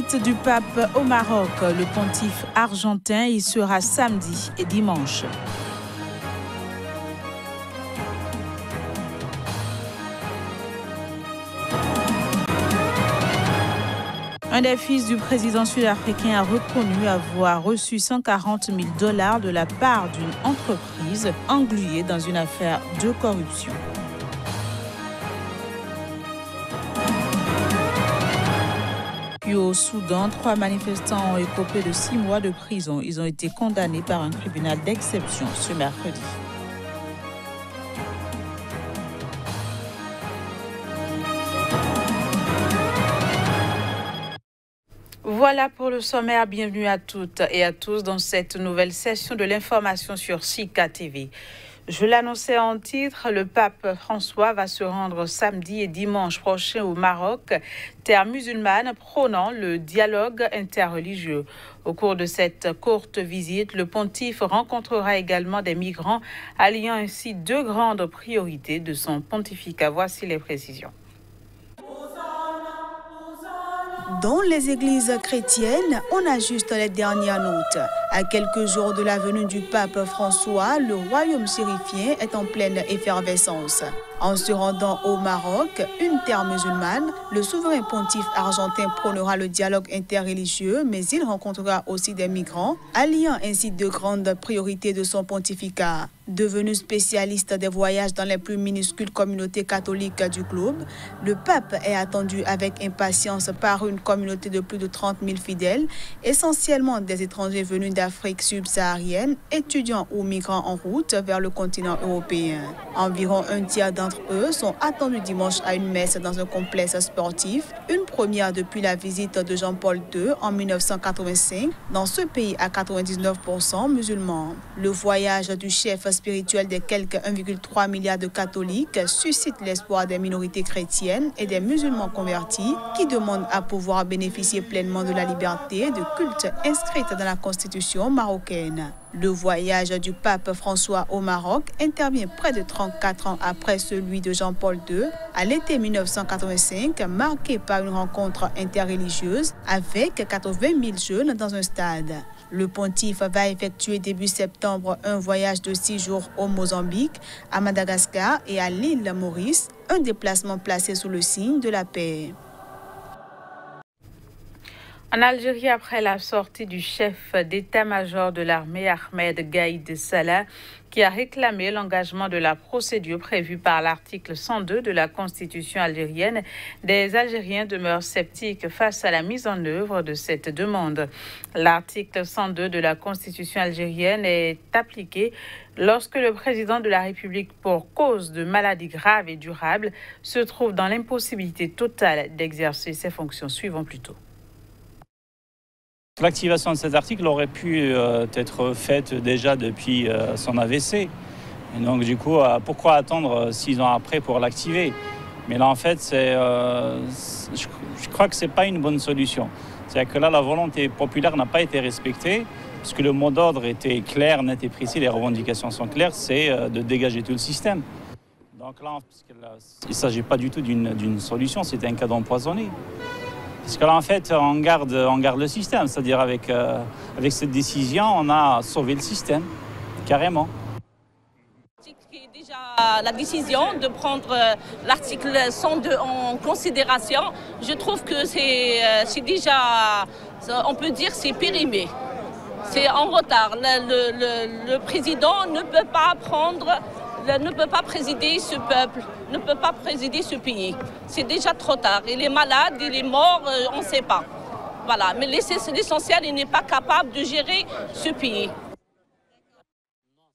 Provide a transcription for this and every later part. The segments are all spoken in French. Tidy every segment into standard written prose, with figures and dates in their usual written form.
visite du pape au Maroc. Le pontife argentin y sera samedi et dimanche. Un des fils du président sud-africain a reconnu avoir reçu 140 000 $ de la part d'une entreprise engluée dans une affaire de corruption. Puis au Soudan, 3 manifestants ont écopé de 6 mois de prison. Ils ont été condamnés par un tribunal d'exception ce mercredi. Voilà pour le sommaire. Bienvenue à toutes et à tous dans cette nouvelle session de l'information sur Sika TV. Je l'annonçais en titre, le pape François va se rendre samedi et dimanche prochain au Maroc, terre musulmane prônant le dialogue interreligieux. Au cours de cette courte visite, le pontife rencontrera également des migrants, alliant ainsi deux grandes priorités de son pontificat. Voici les précisions. Dans les églises chrétiennes, on ajuste les dernières notes. À quelques jours de la venue du pape François, le royaume chérifien est en pleine effervescence. En se rendant au Maroc, une terre musulmane, le souverain pontife argentin prônera le dialogue interreligieux, mais il rencontrera aussi des migrants, alliant ainsi deux grandes priorités de son pontificat. Devenu spécialiste des voyages dans les plus minuscules communautés catholiques du globe, le pape est attendu avec impatience par une communauté de plus de 30 000 fidèles, essentiellement des étrangers venus d'Afrique subsaharienne, étudiants ou migrants en route vers le continent européen. Environ un tiers d'entre eux sont attendus dimanche à une messe dans un complexe sportif, une première depuis la visite de Jean-Paul II en 1985 dans ce pays à 99% musulman. Le voyage du chef spirituel des quelques 1,3 milliard de catholiques suscite l'espoir des minorités chrétiennes et des musulmans convertis qui demandent à pouvoir bénéficier pleinement de la liberté de culte inscrite dans la constitution marocaine. Le voyage du pape François au Maroc intervient près de 34 ans après celui de Jean-Paul II, à l'été 1985, marqué par une rencontre interreligieuse avec 80 000 jeunes dans un stade. Le pontife va effectuer début septembre un voyage de 6 jours au Mozambique, à Madagascar et à l'île Maurice, un déplacement placé sous le signe de la paix. En Algérie, après la sortie du chef d'état-major de l'armée, Ahmed Gaïd Salah, qui a réclamé l'engagement de la procédure prévue par l'article 102 de la Constitution algérienne, des Algériens demeurent sceptiques face à la mise en œuvre de cette demande. L'article 102 de la Constitution algérienne est appliqué lorsque le président de la République, pour cause de maladie grave et durable, se trouve dans l'impossibilité totale d'exercer ses fonctions. Suivons plutôt. L'activation de cet article aurait pu être faite déjà depuis son AVC. Et donc du coup, pourquoi attendre 6 ans après pour l'activer? Mais là en fait, je crois que ce n'est pas une bonne solution. C'est-à-dire que là, la volonté populaire n'a pas été respectée, puisque le mot d'ordre était clair, net et précis, les revendications sont claires, c'est de dégager tout le système. Donc là, il ne s'agit pas du tout d'une solution, c'est un cas empoisonné. Parce que là, en fait, on garde le système. C'est-à-dire avec cette décision, on a sauvé le système, carrément. Déjà la décision de prendre l'article 102 en considération, je trouve que c'est déjà, on peut dire, c'est périmé. C'est en retard. Le président ne peut pas présider ce peuple, ne peut pas présider ce pays. C'est déjà trop tard. Il est malade, il est mort, on ne sait pas. Voilà. Mais l'essentiel, il n'est pas capable de gérer ce pays.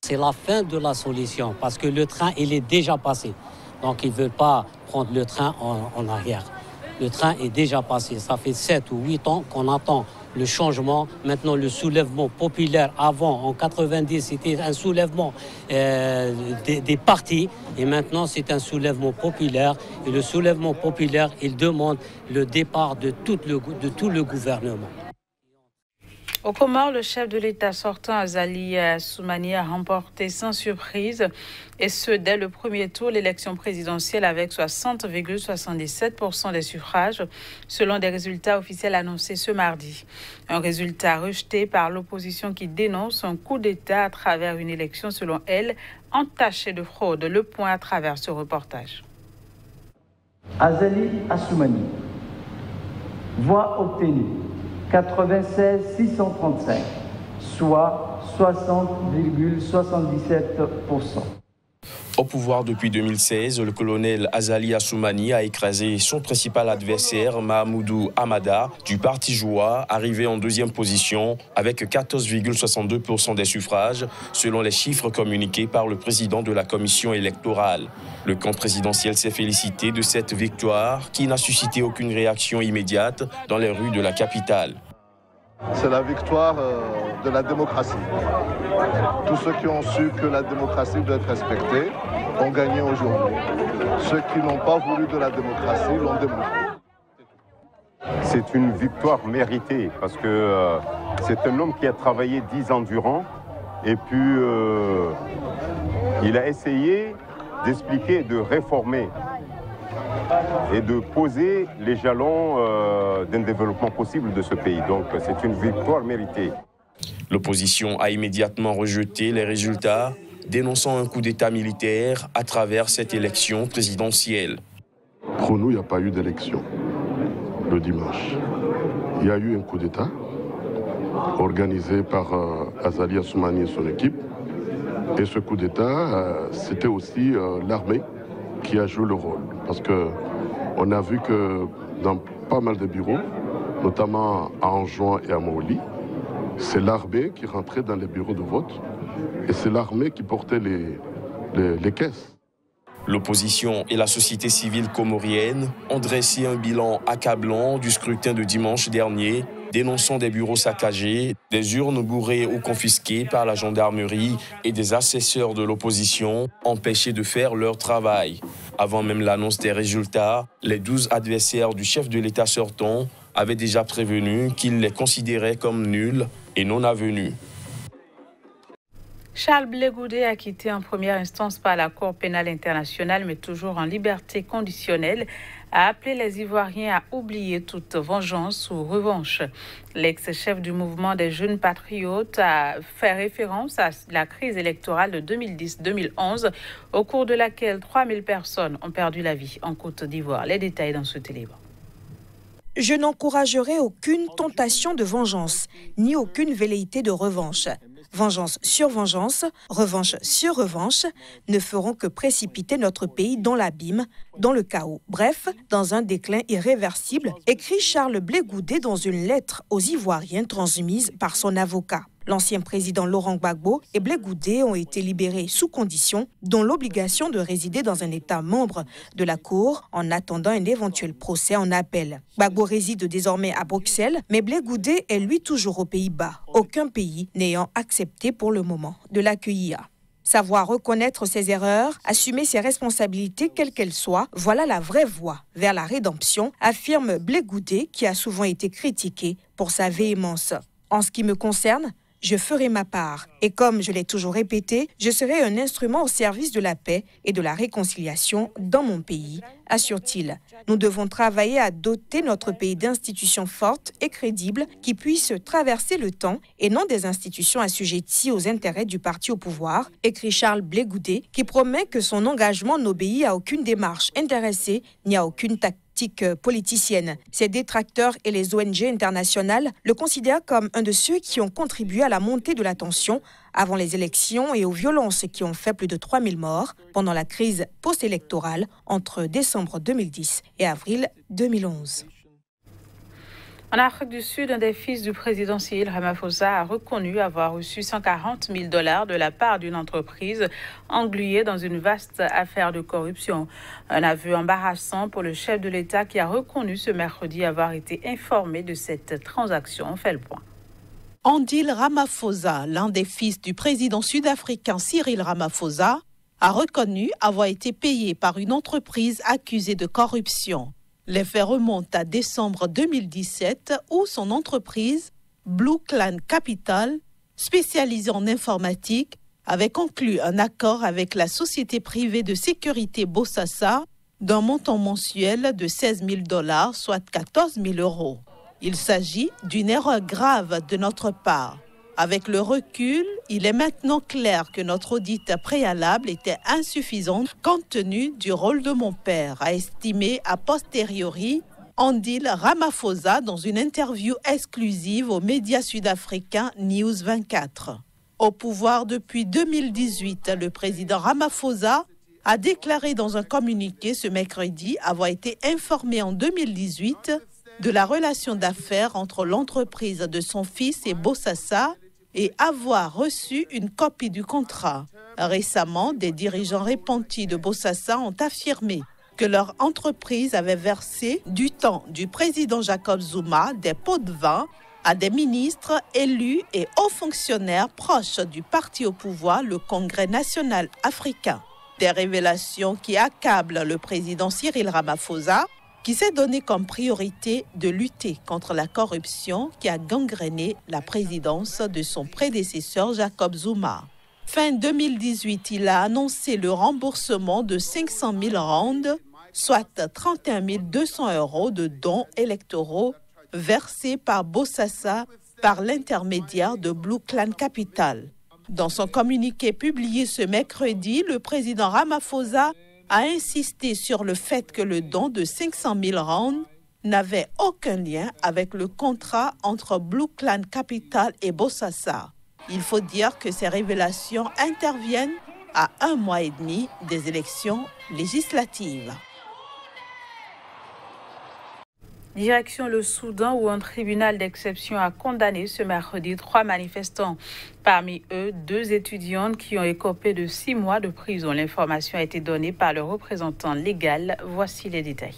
C'est la fin de la solution parce que le train, il est déjà passé. Donc, ils ne veulent pas prendre le train en arrière. Le train est déjà passé. Ça fait 7 ou 8 ans qu'on attend le changement. Maintenant, le soulèvement populaire, avant, en 90, c'était un soulèvement des partis. Et maintenant, c'est un soulèvement populaire. Et le soulèvement populaire, il demande le départ de tout le gouvernement. Au Comores, le chef de l'État sortant, Azali Assoumani, a remporté sans surprise, et ce dès le premier tour, l'élection présidentielle avec 60,77% des suffrages, selon des résultats officiels annoncés ce mardi. Un résultat rejeté par l'opposition qui dénonce un coup d'État à travers une élection, selon elle, entachée de fraude. Le point à travers ce reportage. Azali Assoumani, voix obtenue 96 635, soit 60,77%. Au pouvoir depuis 2016, le colonel Azali Assoumani a écrasé son principal adversaire, Mahamoudou Hamada, du parti Joua, arrivé en deuxième position avec 14,62% des suffrages, selon les chiffres communiqués par le président de la commission électorale. Le camp présidentiel s'est félicité de cette victoire qui n'a suscité aucune réaction immédiate dans les rues de la capitale. C'est la victoire de la démocratie. Tous ceux qui ont su que la démocratie doit être respectée ont gagné aujourd'hui. Ceux qui n'ont pas voulu de la démocratie l'ont démontré. C'est une victoire méritée parce que c'est un homme qui a travaillé 10 ans durant et puis il a essayé d'expliquer, de réformer et de poser les jalons d'un développement possible de ce pays. Donc c'est une victoire méritée. L'opposition a immédiatement rejeté les résultats, dénonçant un coup d'État militaire à travers cette élection présidentielle. Pour nous, il n'y a pas eu d'élection le dimanche. Il y a eu un coup d'État organisé par Azali Assoumani et son équipe. Et ce coup d'État, c'était aussi l'armée qui a joué le rôle. Parce qu'on a vu que dans pas mal de bureaux, notamment à Anjouan et à Maoli, c'est l'armée qui rentrait dans les bureaux de vote et c'est l'armée qui portait les caisses. L'opposition et la société civile comorienne ont dressé un bilan accablant du scrutin de dimanche dernier, dénonçant des bureaux saccagés, des urnes bourrées ou confisquées par la gendarmerie et des assesseurs de l'opposition empêchés de faire leur travail. Avant même l'annonce des résultats, les 12 adversaires du chef de l'État sortant avaient déjà prévenu qu'ils les considéraient comme nuls et non avenus. Charles Blé Goudé, acquitté en première instance par la Cour pénale internationale, mais toujours en liberté conditionnelle, a appelé les Ivoiriens à oublier toute vengeance ou revanche. L'ex-chef du mouvement des jeunes patriotes a fait référence à la crise électorale de 2010-2011, au cours de laquelle 3000 personnes ont perdu la vie en Côte d'Ivoire. Les détails dans ce téléban. Je n'encouragerai aucune tentation de vengeance, ni aucune velléité de revanche. Vengeance sur vengeance, revanche sur revanche, ne feront que précipiter notre pays dans l'abîme, dans le chaos. Bref, dans un déclin irréversible, écrit Charles Blé Goudé dans une lettre aux Ivoiriens transmise par son avocat. L'ancien président Laurent Gbagbo et Blé Goudé ont été libérés sous condition, dont l'obligation de résider dans un État membre de la Cour en attendant un éventuel procès en appel. Gbagbo réside désormais à Bruxelles, mais Blé Goudé est lui toujours aux Pays-Bas, aucun pays n'ayant accepté pour le moment de l'accueillir. Savoir reconnaître ses erreurs, assumer ses responsabilités quelles qu'elles soient, voilà la vraie voie vers la rédemption, affirme Blé Goudé qui a souvent été critiqué pour sa véhémence. En ce qui me concerne, je ferai ma part. Et comme je l'ai toujours répété, je serai un instrument au service de la paix et de la réconciliation dans mon pays, assure-t-il. Nous devons travailler à doter notre pays d'institutions fortes et crédibles qui puissent traverser le temps et non des institutions assujetties aux intérêts du parti au pouvoir, écrit Charles Blé Goudé, qui promet que son engagement n'obéit à aucune démarche intéressée ni à aucune tactique politicienne. Ses détracteurs et les ONG internationales le considèrent comme un de ceux qui ont contribué à la montée de la tension avant les élections et aux violences qui ont fait plus de 3000 morts pendant la crise post-électorale entre décembre 2010 et avril 2011. En Afrique du Sud, un des fils du président Cyril Ramaphosa a reconnu avoir reçu 140 000 $ de la part d'une entreprise engluée dans une vaste affaire de corruption. Un aveu embarrassant pour le chef de l'État qui a reconnu ce mercredi avoir été informé de cette transaction. On fait le point. Andile Ramaphosa, l'un des fils du président sud-africain Cyril Ramaphosa, a reconnu avoir été payé par une entreprise accusée de corruption. Les faits remontent à décembre 2017 où son entreprise Blue Clan Capital, spécialisé en informatique, avait conclu un accord avec la société privée de sécurité Bosasa d'un montant mensuel de $16 000, soit 14 000 €. Il s'agit d'une erreur grave de notre part. Avec le recul, il est maintenant clair que notre audit préalable était insuffisant compte tenu du rôle de mon père, a estimé a posteriori Andile Ramaphosa dans une interview exclusive aux médias sud-africains News 24. Au pouvoir depuis 2018, le président Ramaphosa a déclaré dans un communiqué ce mercredi avoir été informé en 2018 de la relation d'affaires entre l'entreprise de son fils et Bosasa et avoir reçu une copie du contrat. Récemment, des dirigeants repentis de Bosasa ont affirmé que leur entreprise avait versé du temps du président Jacob Zuma des pots de vin à des ministres élus et hauts fonctionnaires proches du parti au pouvoir, le Congrès national africain. Des révélations qui accablent le président Cyril Ramaphosa, qui s'est donné comme priorité de lutter contre la corruption qui a gangréné la présidence de son prédécesseur Jacob Zuma. Fin 2018, il a annoncé le remboursement de 500 000 rands, soit 31 200 € de dons électoraux versés par Bosasa par l'intermédiaire de Blue Clan Capital. Dans son communiqué publié ce mercredi, le président Ramaphosa a insisté sur le fait que le don de 500 000 rands n'avait aucun lien avec le contrat entre Blue Clan Capital et Bosasa. Il faut dire que ces révélations interviennent à 1 mois et demi des élections législatives. Direction le Soudan où un tribunal d'exception a condamné ce mercredi 3 manifestants. Parmi eux, 2 étudiantes qui ont écopé de 6 mois de prison. L'information a été donnée par le représentant légal. Voici les détails.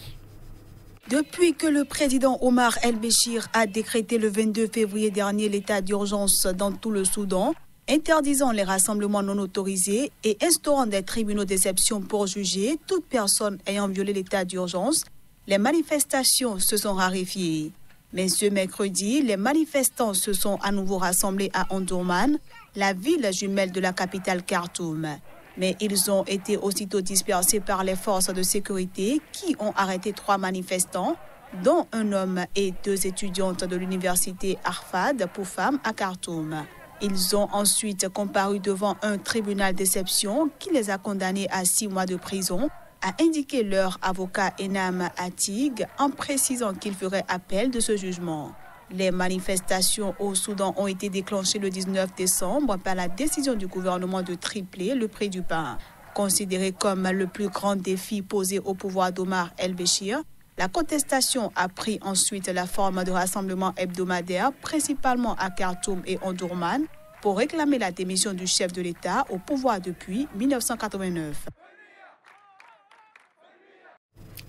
Depuis que le président Omar El-Béchir a décrété le 22 février dernier l'état d'urgence dans tout le Soudan, interdisant les rassemblements non autorisés et instaurant des tribunaux d'exception pour juger toute personne ayant violé l'état d'urgence, les manifestations se sont raréfiées. Mais ce mercredi, les manifestants se sont à nouveau rassemblés à Omdurman, la ville jumelle de la capitale Khartoum. Mais ils ont été aussitôt dispersés par les forces de sécurité qui ont arrêté 3 manifestants, dont un homme et 2 étudiantes de l'université Arfad pour femmes à Khartoum. Ils ont ensuite comparu devant un tribunal d'exception qui les a condamnés à 6 mois de prison, a indiqué leur avocat Enam Atig en précisant qu'il ferait appel de ce jugement. Les manifestations au Soudan ont été déclenchées le 19 décembre par la décision du gouvernement de tripler le prix du pain. Considéré comme le plus grand défi posé au pouvoir d'Omar El-Béchir, la contestation a pris ensuite la forme de rassemblements hebdomadaires, principalement à Khartoum et Omdurman, pour réclamer la démission du chef de l'État au pouvoir depuis 1989.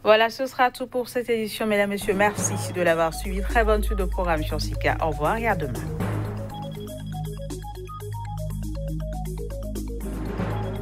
Voilà, ce sera tout pour cette édition. Mesdames, Messieurs, merci de l'avoir suivi. Très bonne suite de programme sur Sika. Au revoir et à demain.